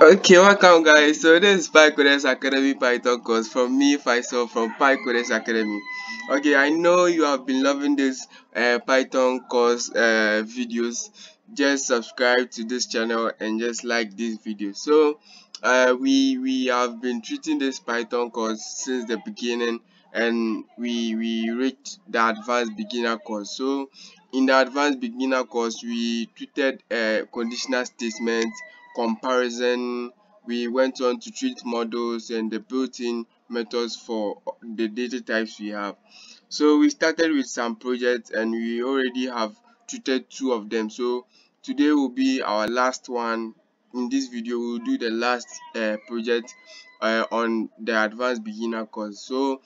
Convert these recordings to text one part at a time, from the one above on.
Okay, welcome guys. So this is Pycoders Academy Python course from me, Faisal from Pycoders Academy. Okay, I know you have been loving this Python course videos. Just subscribe to this channel and just like this video. So we have been treating this Python course since the beginning, and we reached the advanced beginner course. So in the advanced beginner course, we treated conditional statements, comparison. We went on to treat models and the built-in methods for the data types we have. So we started with some projects and we already have treated two of them. So today will be our last one. In this video we will do the last project on the advanced beginner course. So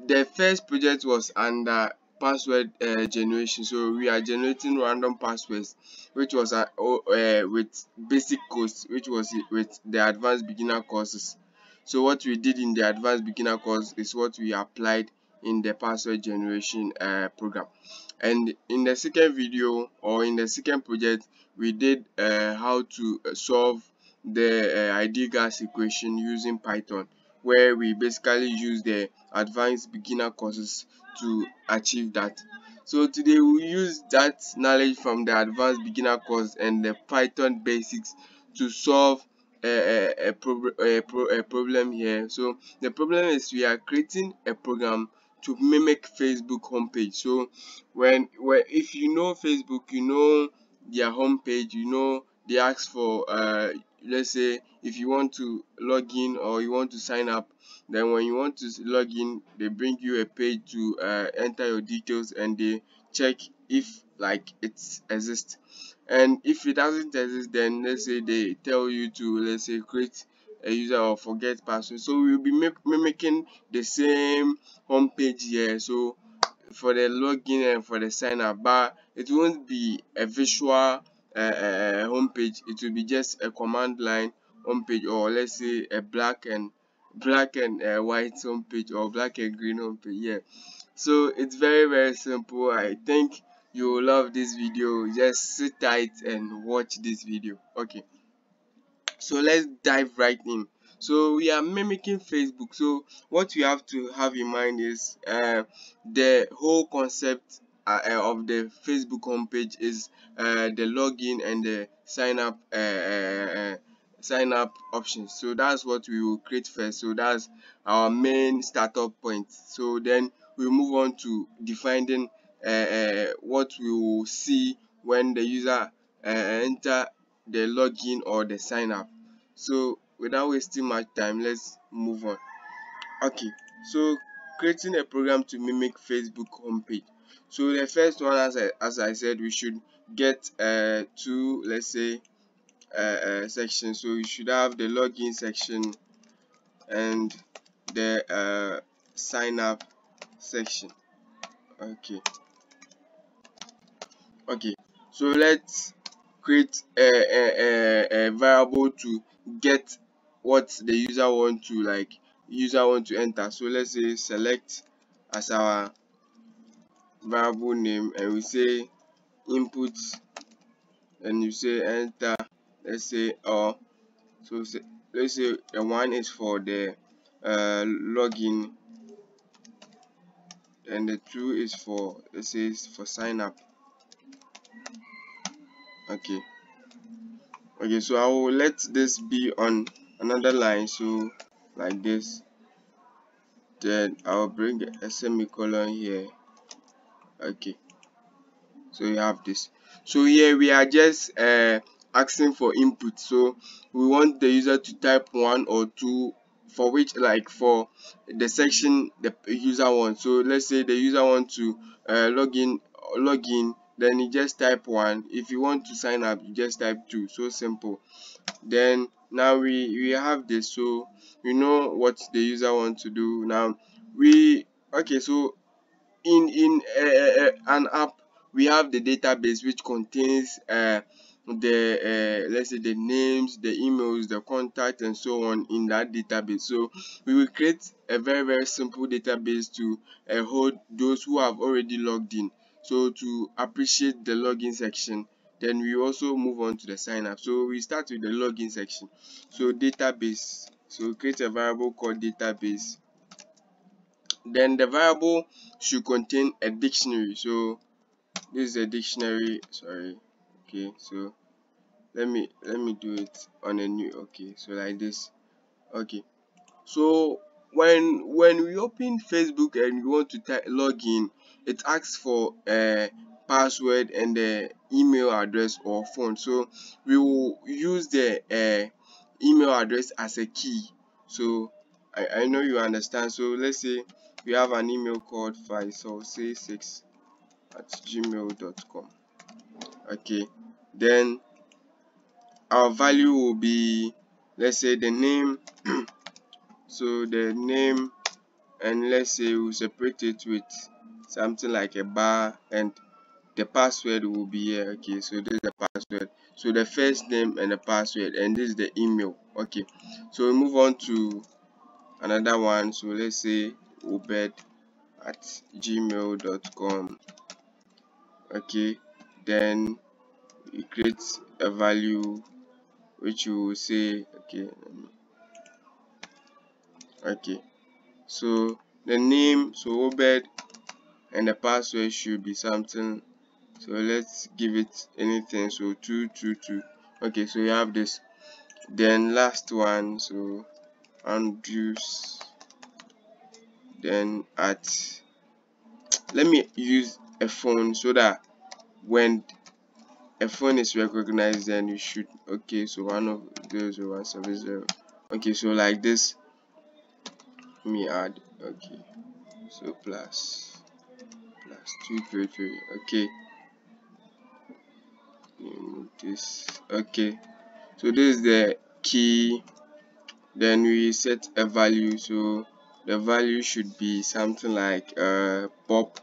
the first project was under password generation. So we are generating random passwords, which was with basic course, which was with the advanced beginner courses. So what we did in the advanced beginner course is what we applied in the password generation program. And in the second video, or in the second project, we did how to solve the ideal gas equation using Python, where we basically use the advanced beginner courses to achieve that. So today we'll use that knowledge from the advanced beginner course and the Python basics to solve a problem here. So the problem is we are creating a program to mimic Facebook homepage. So when if you know Facebook, you know their homepage, you know they ask for let's say if you want to log in or you want to sign up, then when you want to log in, they bring you a page to enter your details and they check if like it exists. And if it doesn't exist, then let's say they tell you to, let's say, create a user or forget password. So we'll be mimicking the same homepage here. So for the login and for the sign up, but it won't be a visual homepage. It will be just a command line homepage, or let's say a black and white homepage, or black and green homepage. Yeah, so it's very simple. I think you will love this video. Just sit tight and watch this video. Okay, so let's dive right in. So we are mimicking Facebook. So what you have to have in mind is the whole concept of the Facebook homepage is the login and the sign up options. So that's what we will create first. So that's our main startup point. So then we move on to defining what we will see when the user enter the login or the sign up. So without wasting much time, let's move on. Okay, so creating a program to mimic Facebook homepage. So the first one, as I said, we should get two, let's say, sections. So you should have the login section and the sign up section. Okay, so let's create a variable to get what the user want to enter. So let's say select as our variable name, and we say input, and you say enter, let's say, or so let's say the one is for the login and the two is for, let's say, for sign up. Okay, so I will let this be on another line, so like this, then I'll bring a semicolon here. Okay, so you have this. So here we are just asking for input. So we want the user to type 1 or 2 for which, like, for the section the user wants. So let's say the user wants to log in, then you just type 1. If you want to sign up, you just type 2. So simple. Then now we have this, so we know what the user wants to do. Now okay, so in an app, we have the database which contains the let's say the names, the emails, the contact, and so on in that database. So we will create a very simple database to hold those who have already logged in. So to appreciate the login section, then we also move on to the sign up. So we start with the login section. So database, so create a variable called database. Then the variable should contain a dictionary. So this is a dictionary, sorry. Okay, so let me do it on a new, okay, so like this. Okay, so when we open Facebook and we want to log in, it asks for a password and the email address or phone. So we will use the email address as a key. So I know you understand. So let's say we have an email called faisal6 @gmail.com. Okay, then our value will be, let's say, the name. So the name, and let's say we'll separate it with something like a bar, and the password will be here. Okay, so this is the password. So the first name and the password, and this is the email. Okay, so we move on to another one. So let's say obed@gmail.com. Okay, then we create a value which you will say, okay, so the name, so Obed, and the password should be something, so let's give it anything, so 222. Okay, so you have this. Then last one, so Andrews, then let me use a phone so that when a phone is recognized, then you should, okay, so 100170. Okay, so like this. Let me add, okay, so plus 233. Okay, this, okay, so this is the key. Then we set a value, so the value should be something like pop.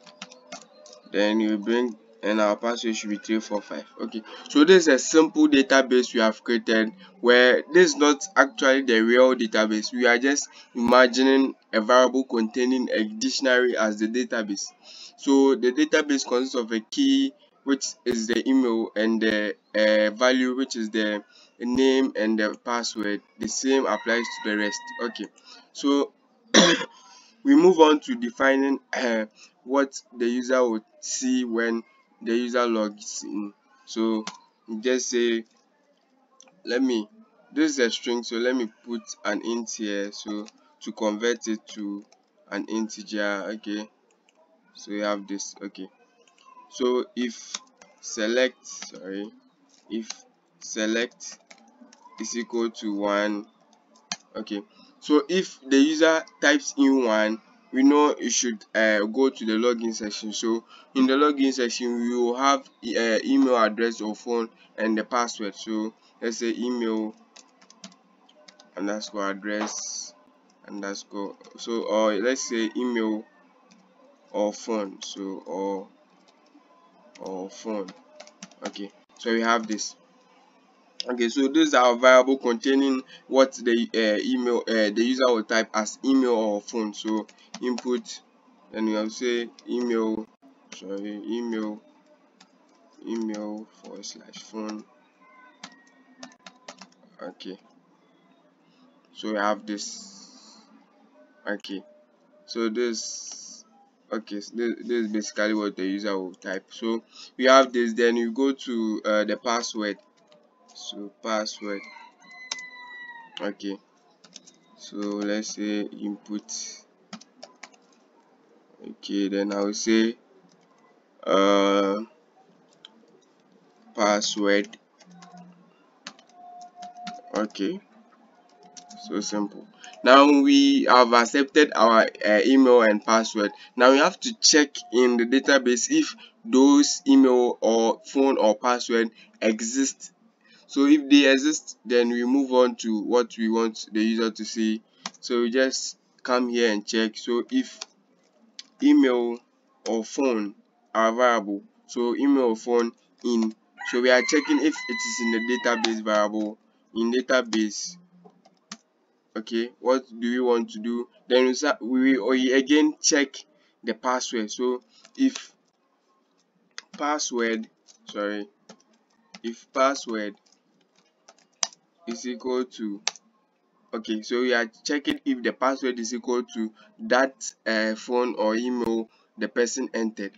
Then you bring, and our password should be 345. Okay, so this is a simple database we have created, where this is not actually the real database. We are just imagining a variable containing a dictionary as the database. So the database consists of a key, which is the email, and the value, which is the name and the password. The same applies to the rest. Okay, so we move on to defining what the user would see when the user logs in. So just say, this is a string, so let me put an int here, so to convert it to an integer. Okay, so you have this. Okay, so if select is equal to 1. Okay, so if the user types in 1, we know it should go to the login section. So in the login section, we will have email address or phone and the password. So let's say email underscore address underscore, so, or let's say email or phone, so or phone. Okay, so we have this. Okay, so these are variable containing what the email the user will type as email or phone. So input, then we will say email /phone. Okay, so we have this. Okay, so this, okay, so this is basically what the user will type. So we have this. Then you go to the password. So password. Okay, so let's say input. Okay, then I will say password. Okay, so simple. Now we have accepted our email and password. Now we have to check in the database if those email or phone or password exist. So if they exist, then we move on to what we want the user to see. So we just come here and check. So if email or phone are variable, so email or phone in, so we are checking if it is in the database variable, in database. Okay, what do we want to do? Then we again check the password. So if password, sorry, if password is equal to, okay, so we are checking if the password is equal to that phone or email the person entered.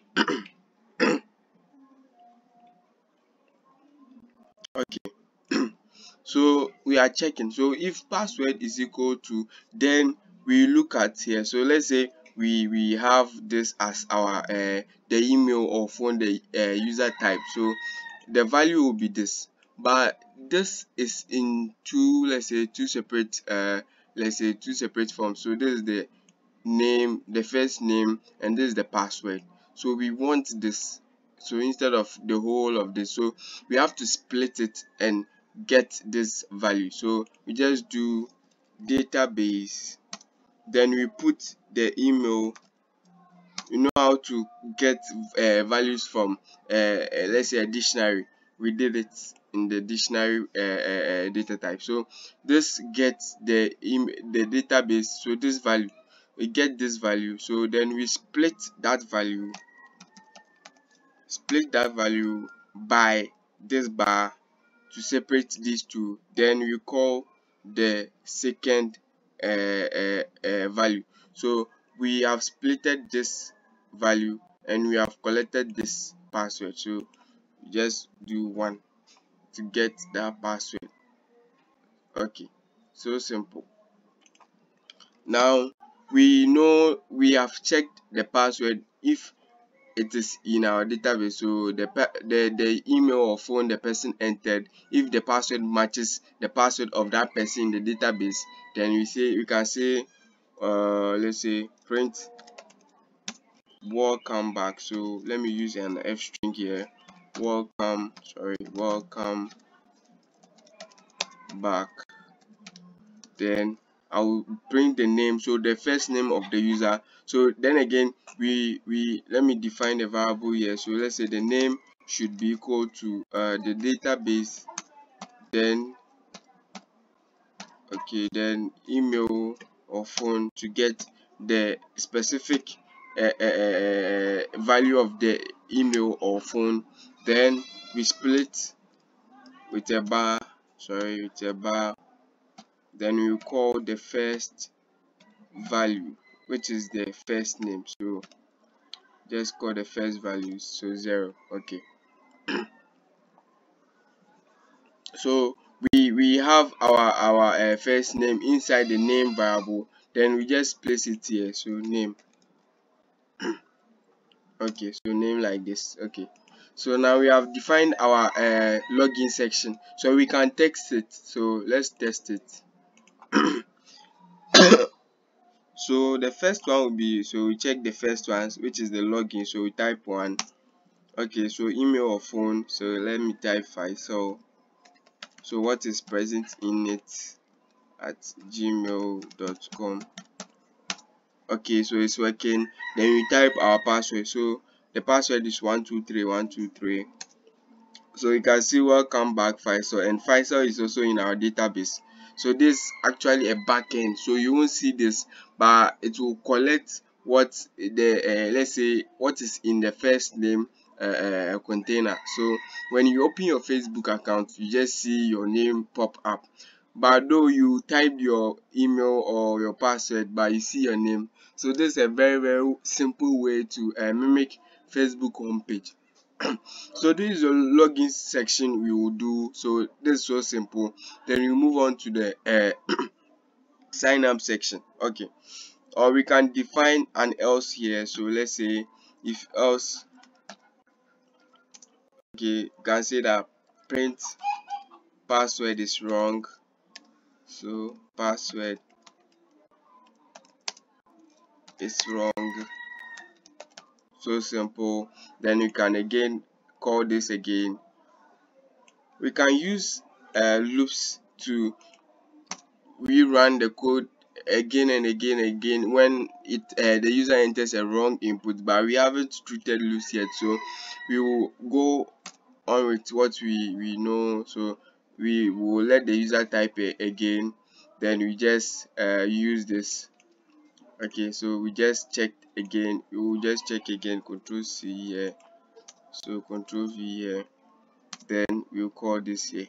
Okay. So we are checking. So if password is equal to, then we look at here. So let's say we have this as our the email or phone, the user type. So the value will be this, but this is in two, let's say two separate forms. So this is the name, the first name, and this is the password. So we want this, so instead of the whole of this, so we have to split it and get this value. So we just do database, then we put the email. You know how to get values from let's say a dictionary. We did it in the dictionary data type. So this gets the database. So this value, we get this value. So then we split that value by this bar to separate these two. Then we call the second value. So we have splitted this value and we have collected this password. So we just do 1 to get that password. Okay, so simple. Now we know we have checked the password if it is in our database. So the email or phone the person entered, if the password matches the password of that person in the database, then we can say let's say print welcome back. So let me use an f string here. Welcome back. Then I will print the name, so the first name of the user. So then again, we let me define a variable here. So let's say the name should be equal to the database, then okay, then email or phone to get the specific value of the email or phone. Then we split with a bar, then we call the first value, which is the first name. So just call the first value, so 0. Okay, so we have our first name inside the name variable, then we just place it here. So name. Okay, so name like this. Okay, so now we have defined our login section, so we can text it. So let's test it. So the first one will be, so we check the first one, which is the login. So we type 1. Okay, so email or phone, so let me type 5. So what is present in it at gmail.com. Okay, so it's working. Then we type our password. So the password is 123 123. So you can see welcome back Faisal, and Faisal is also in our database. So this is actually a backend, so you won't see this, but it will collect what the let's say what is in the first name container. So when you open your Facebook account, you just see your name pop up, but though you typed your email or your password, but you see your name. So this is a very simple way to mimic Facebook homepage. So this is the login section we will do. So this is so simple. Then we move on to the sign up section. Okay, or we can define an else here. So let's say if else, okay, you can say that print password is wrong. So password is wrong. So simple. Then you can again call this again. We can use loops to rerun the code again and again when the user enters a wrong input, but we haven't treated loops yet, so we will go on with what we know. So we will let the user type again, then we just use this. Okay, so we just checked again, we will just check again, Control C here, so Control V here. then we'll call this here.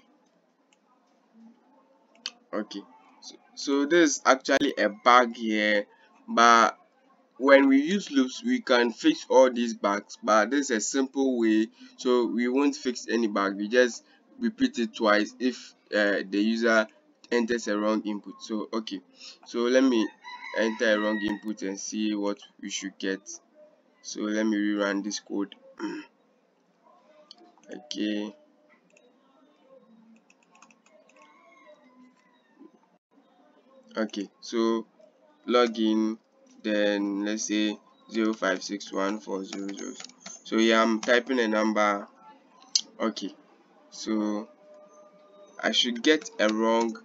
Okay, so this is actually a bug here, but when we use loops we can fix all these bugs, but this is a simple way, so we won't fix any bug. We just repeat it twice if the user enters a wrong input. So okay, so let me enter a wrong input and see what we should get. So let me rerun this code. Okay, so login, then let's say 0561400. So yeah, I'm typing a number. Okay, so I should get a wrong.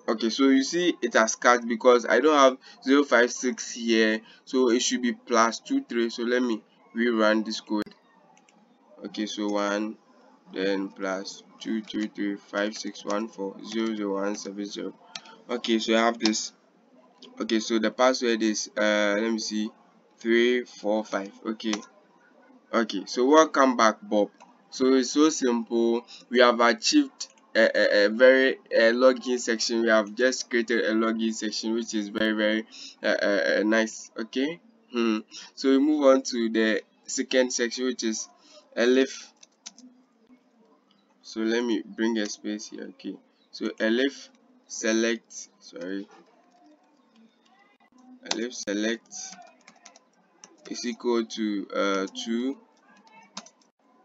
Okay, so you see it has cut because I don't have 056 here, so it should be +23. So let me rerun this code. Okay, so 1 then +2335614000170. Okay, so I have this. Okay, so the password is let me see, 345. Okay, so welcome back, Bob. So it's so simple. We have achieved a very login section. We have just created a login section, which is very nice. Okay. So we move on to the second section, which is elif. So let me bring a space here. Okay, so elif select, elif select is equal to 2.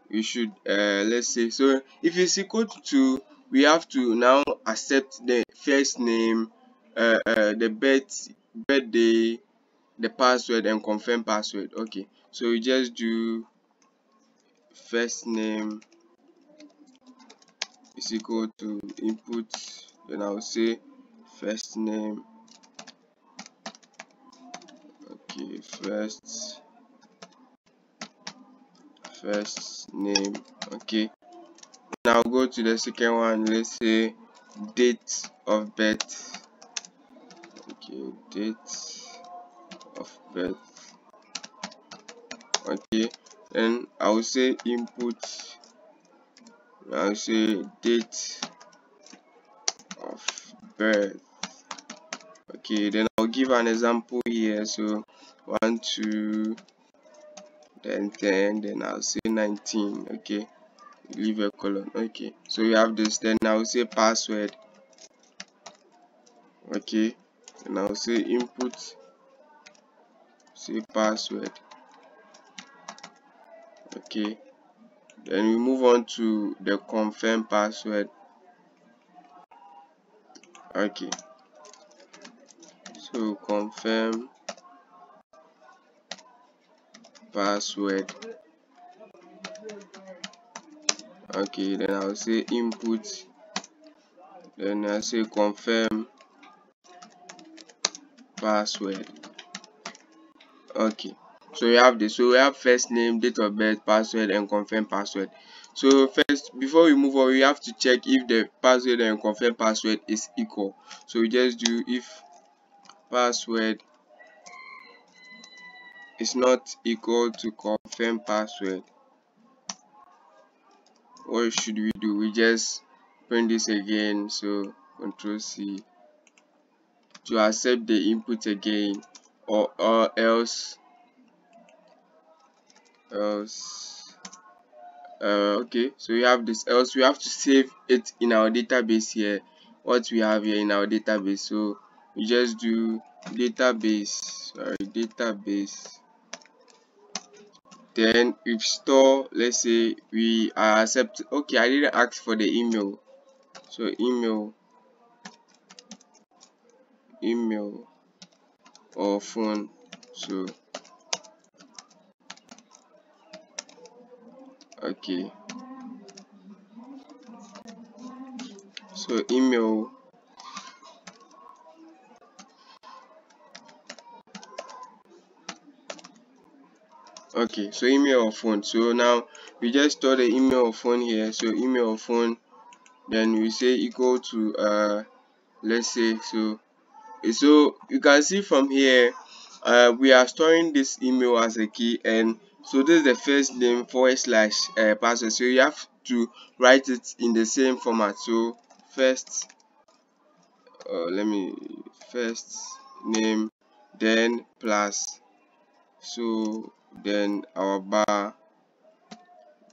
We should let's say, so if it's equal to 2, we have to now accept the first name, the birthday, the password, and confirm password. Okay, so we just do first name is equal to input, then I'll say first name. Okay, first name. Okay, now go to the second one. Let's say date of birth. Okay, date of birth. Okay, then I will say input. I will say date of birth. Okay, then I'll give an example here. So 1 2 then 10, then I'll say 19. Okay, leave a colon. Okay, so you have this. Then I'll say password. Okay, and I'll say input, say password. Okay, then we move on to the confirm password. Okay, so confirm password. Okay, then I'll say input, then I'll say confirm password. Okay, so we have this. So we have first name, date of birth, password, and confirm password. So first, before we move on, we have to check if the password and confirm password is equal. So we just do if password is not equal to confirm password. What should we do? We just print this again. So Control C to accept the input again, or else okay, so we have this, else we have to save it in our database here, what we have here in our database. So we just do database, then if store, let's say we are accept. Okay, I didn't ask for the email, so email or phone. So okay, so email, okay, so email or phone. So now we just store the email or phone here. So email or phone, then we say equal to let's say, so you can see from here we are storing this email as a key, and so this is the first name / password. So you have to write it in the same format. So first first name, then plus, so then our bar,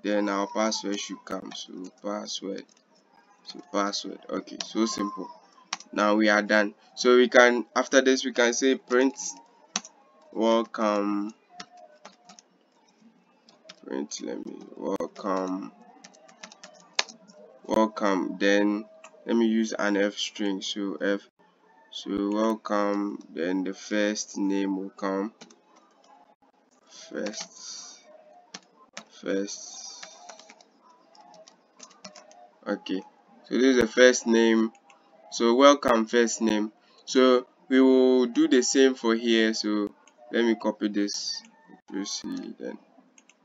then our password should come. So password, okay, so simple. Now we are done. So we can, after this, we can say print welcome, welcome, then let me use an f string. So welcome, then the first name will come, first, okay. So this is the first name. So welcome, first name. So we will do the same for here. So let me copy this, Control C, then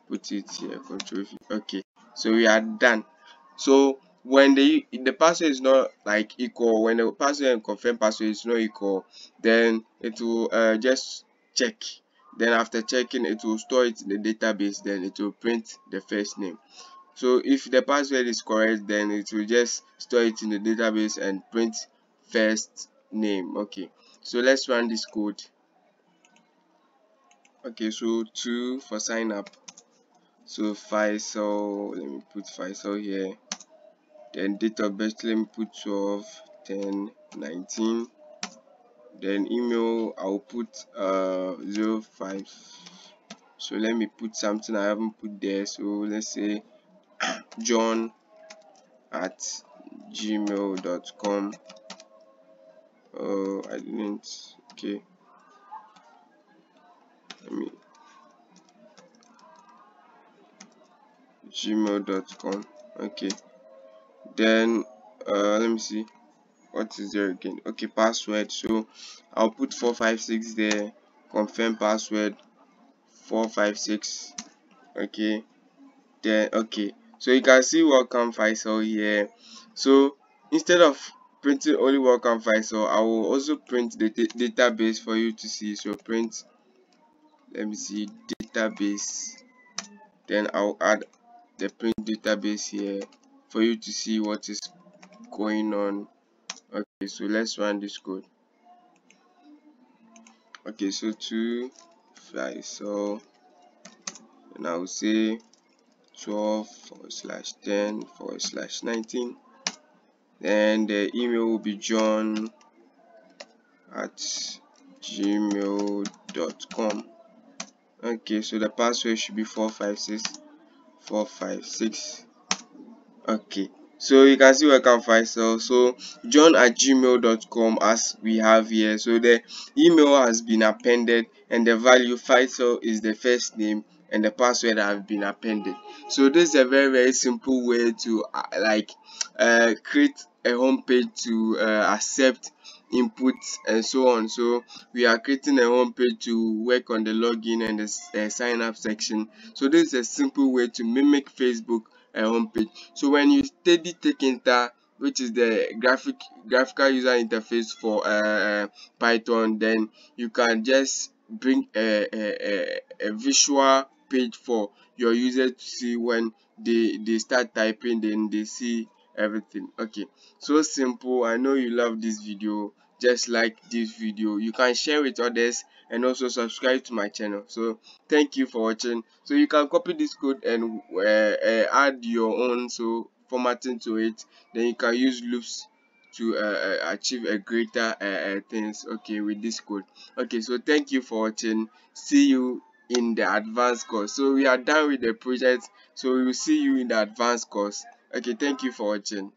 put it here, Control V. Okay, so we are done. So when the password is not like equal, when the password and confirm password is not equal, then it will just check. Then after checking, it will store it in the database. Then it will print the first name. So if the password is correct, then it will just store it in the database and print first name. Okay, so let's run this code. Okay, so 2 for sign up. So Faisal, let me put Faisal here. Then date of birth, let me put 12/10/19. Then email, I'll put 05. So let me put something I haven't put there. So let's say john@gmail.com. Oh, I didn't. Okay, let me gmail.com. Okay, then let me see what is there again. Okay, password. So I'll put 456 there. Confirm password 456. Okay, then okay, so you can see welcome Faisal here. So instead of printing only welcome Faisal, I will also print the database for you to see. So print, let me see, database, then I'll add the print database here for you to see what is going on. Okay, so let's run this code. Okay, so to Faisal, and I will say 12/10/19. Then the email will be john@gmail.com. Okay, so the password should be 456. Okay, so you can see welcome Faisal. So john@gmail.com, as we have here. So the email has been appended, and the value Faisal is the first name, and the password have been appended. So this is a very simple way to create a home page to accept inputs and so on. So we are creating a home page to work on the login and the sign up section. So this is a simple way to mimic Facebook homepage. So when you steady take enter, which is the graphical user interface for Python, then you can just bring a visual page for your user to see when they start typing, then they see everything. Okay, so simple. I know you love this video. Just like this video, you can share with others, and also subscribe to my channel. So thank you for watching. So you can copy this code and add your own formatting to it. Then you can use loops to achieve a greater things, okay, with this code. Okay, so thank you for watching. See you in the advanced course. So we are done with the project, so we will see you in the advanced course. Okay, thank you for watching.